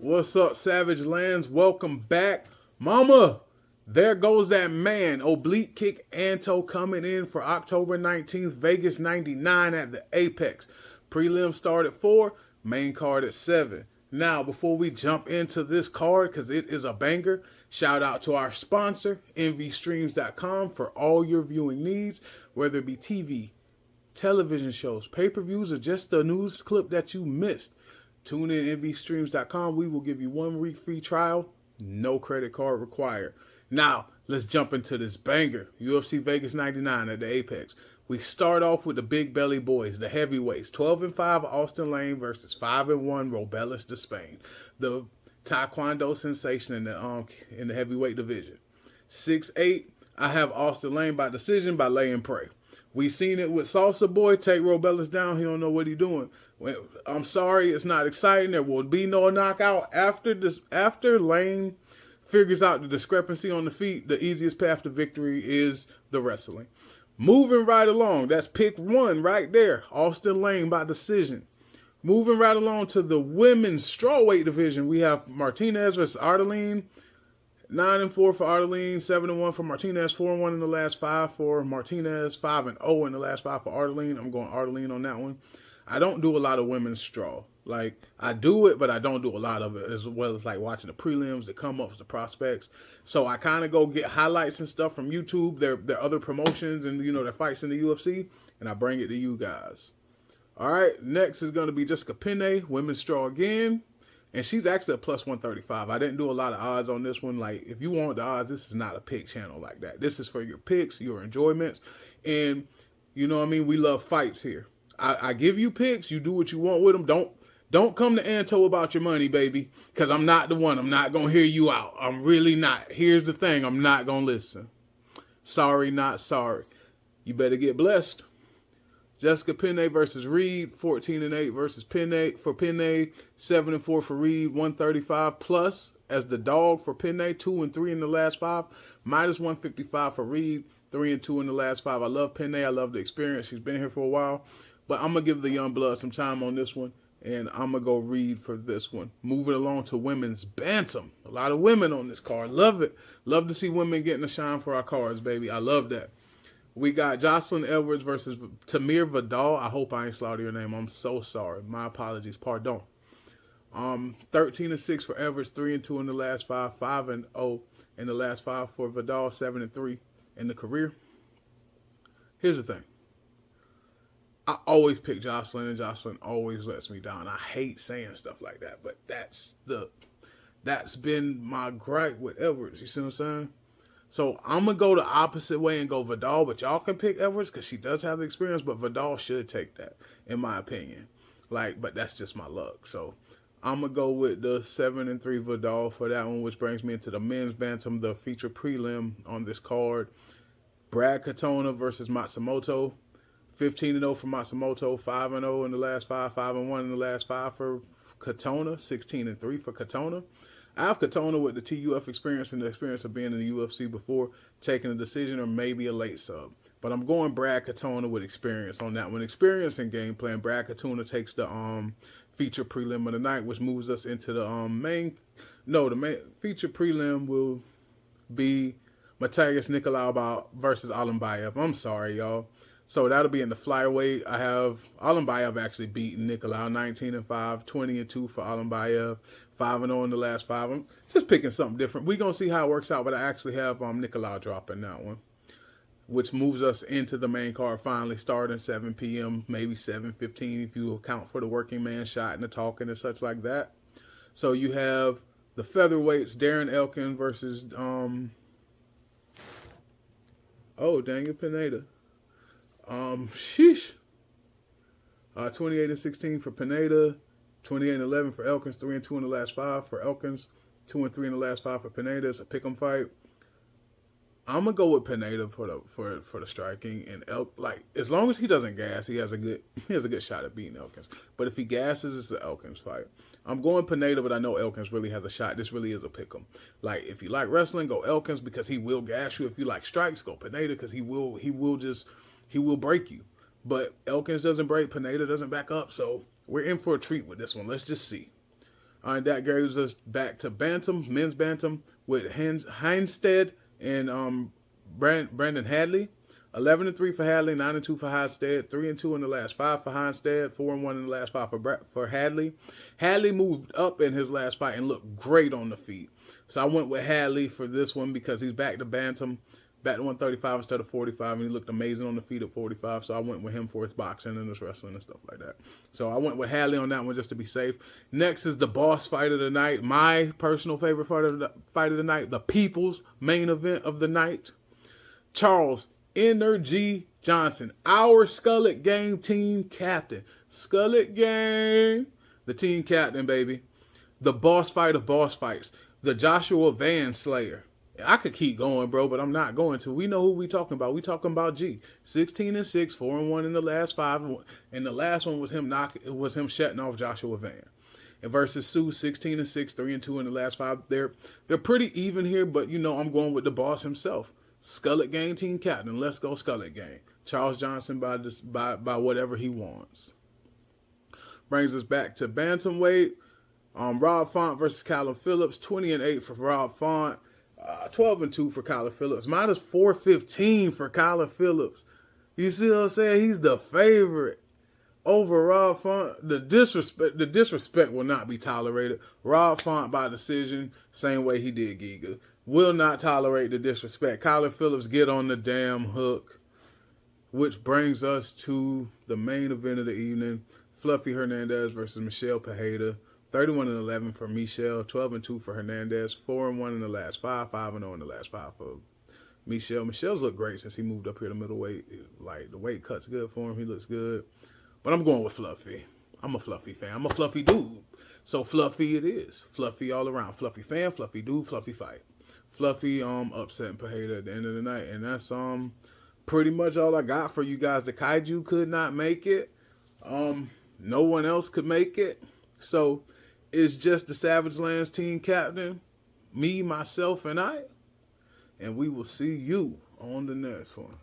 What's up, Savage Lands? Welcome back. Mama, there goes that man. Oblique kick Anto coming in for October 19th, Vegas 99 at the Apex. Prelim start at 4, main card at 7. Now, before we jump into this card, because it is a banger, shout out to our sponsor, mvstreams.com, for all your viewing needs, whether it be TV, television shows, pay-per-views, or just the news clip that you missed. Tune in mvstreams.com. We will give you 1 week free trial. No credit card required. Now, let's jump into this banger. UFC Vegas 99 at the Apex. We start off with the big belly boys, the heavyweights. 12-5 Austin Lane versus 5-1 Robelis de Spain, the Taekwondo sensation in the heavyweight division. 6-8, I have Austin Lane by decision by lay and pray. We seen it with Salsa Boy take Robelis down. He don't know what he doing. I'm sorry, it's not exciting. There will be no knockout after Lane figures out the discrepancy on the feet. The easiest path to victory is the wrestling. Moving right along, that's pick 1 right there. Austin Lane by decision. Moving right along to the women's strawweight division, we have Martinez versus Ardeline. 9-4 for Ardeline, 7-1 for Martinez, 4-1 in the last 5 for Martinez, 5-0 in the last 5 for Ardeline. I'm going Ardeline on that one. I don't do a lot of women's straw. Like, I do it, but I don't do a lot of it, as well as like watching the prelims, the come-ups, the prospects. So I kind of go get highlights and stuff from YouTube, their other promotions and, their fights in the UFC, and I bring it to you guys. All right, next is going to be Jessica Penne, women's straw again. And she's actually a plus 135. I didn't do a lot of odds on this one. Like, if you want the odds, this is not a pick channel like that. This is for your picks, your enjoyments. And, you know what I mean? We love fights here. I give you picks. You do what you want with them. Don't come to Anto about your money, baby. Because I'm not the one. I'm not going to hear you out. I'm really not. Here's the thing. I'm not going to listen. Sorry, not sorry. You better get blessed. Jessica Penne versus Reed, 14-8 versus Penne for Penne, 7-4 for Reed, 135 plus as the dog for Penne, 2-3 in the last 5, minus 155 for Reed, 3-2 in the last 5. I love Penne. I love the experience. She's been here for a while, but I'm gonna give the young blood some time on this one, and I'm gonna go Reed for this one. Moving along to women's bantam, a lot of women on this card. Love it. Love to see women getting a shine for our cards, baby. I love that. We got Jocelyn Edwards versus Tamir Vidal. I hope I ain't slaughtered your name. I'm so sorry. My apologies. Pardon. 13-6 for Edwards, 3-2 in the last 5, 5-0 in the last 5 for Vidal, 7-3 in the career. Here's the thing. I always pick Jocelyn, and Jocelyn always lets me down. I hate saying stuff like that, but that's been my gripe with Edwards. You see what I'm saying? So I'm going to go the opposite way and go Vidal, but y'all can pick Edwards because she does have the experience, but Vidal should take that, in my opinion. But that's just my luck. So I'm going to go with the 7-3 Vidal for that one, which brings me into the men's bantam, the feature prelim on this card. Brad Katona versus Matsumoto. 15-0 for Matsumoto, 5-0 in the last 5, 5-1 in the last 5 for Katona, 16-3 for Katona. I have Katona with the TUF experience and the experience of being in the UFC before, taking a decision or maybe a late sub. But I'm going Brad Katona with experience on that one. Experience and game plan. Brad Katona takes the feature prelim of the night, which moves us into the main feature prelim will be Matias Nicolau versus Alimbayev. I'm sorry, y'all. So that'll be in the flyweight. I have Alimbayev actually beating Nicolau, 19-5, 20-2 for Alimbayev, 5-0 in the last 5. I'm just picking something different. We're going to see how it works out, but I actually have Nicolau dropping that one, which moves us into the main card finally, starting 7 p.m., maybe 7:15 if you account for the working man shot and the talking and such like that. So you have the featherweights, Darren Elkin versus, Daniel Pineda. 28-16 for Pineda, 28-11 for Elkins, 3-2 in the last 5 for Elkins, 2-3 in the last 5 for Pineda. It's a pick'em fight. I'm gonna go with Pineda for the striking, and as long as he doesn't gas, he has a good shot at beating Elkins. But if he gasses, it's the Elkins fight. I'm going Pineda, but I know Elkins really has a shot. This really is a pick'em. Like, if you like wrestling, go Elkins because he will gas you. If you like strikes, go Pineda because he will break you. But Elkins doesn't break, Pineda doesn't back up, so we're in for a treat with this one. Let's just see. That gives us back to bantam, men's bantam, with Heinstead and Brandon Hadley. 11-3 for Hadley, 9-2 for Heinstead, 3-2 in the last 5 for Heinstead, 4-1 in the last 5 for Hadley. Hadley moved up in his last fight and looked great on the feet. So I went with Hadley for this one because he's back to bantam, back to 135 instead of 45, and he looked amazing on the feet at 45. So I went with him for his boxing and his wrestling and stuff like that. So I went with Hadley on that one just to be safe. Next is the boss fight of the night, my personal favorite fight of the night, the people's main event of the night. Charles Energy Johnson, our Skullet Gang team captain. Skullet Gang, the team captain, baby. The boss fight of boss fights. The Joshua Van Slayer. I could keep going, bro, but I'm not going to. We know who we talking about. We talking about G. 16-6, 4-1 in the last 5, and the last one was him shutting off Joshua Van. And versus Sue, 16-6, 3-2 in the last 5. They're pretty even here, but you know I'm going with the boss himself. Skullet Gang team captain. Let's go Skullet Gang. Charles Johnson by whatever he wants. Brings us back to bantamweight. Rob Font versus Callum Phillips. 20-8 for Rob Font. 12-2 for Callum Phillips. Minus 415 for Callum Phillips. You see what I'm saying? He's the favorite over Rob Font. The disrespect will not be tolerated. Rob Font by decision, same way he did Giga. Will not tolerate the disrespect. Callum Phillips get on the damn hook. Which brings us to the main event of the evening. Fluffy Hernandez versus Michelle Pereira. 31-11 for Michelle. 12-2 for Hernandez. 4-1 in the last 5. 5-0 in the last 5 for Michelle. Michelle's looked great since he moved up here to middleweight. Like, the weight cut's good for him. He looks good. But I'm going with Fluffy. I'm a Fluffy fan. I'm a Fluffy dude. So Fluffy it is. Fluffy all around. Fluffy fan, Fluffy dude, Fluffy fight. Fluffy upsetting Pereira at the end of the night. And that's pretty much all I got for you guys. The Kaiju could not make it. No one else could make it. So it's just the Savage Lands team captain, me, myself, and I. And we will see you on the next one.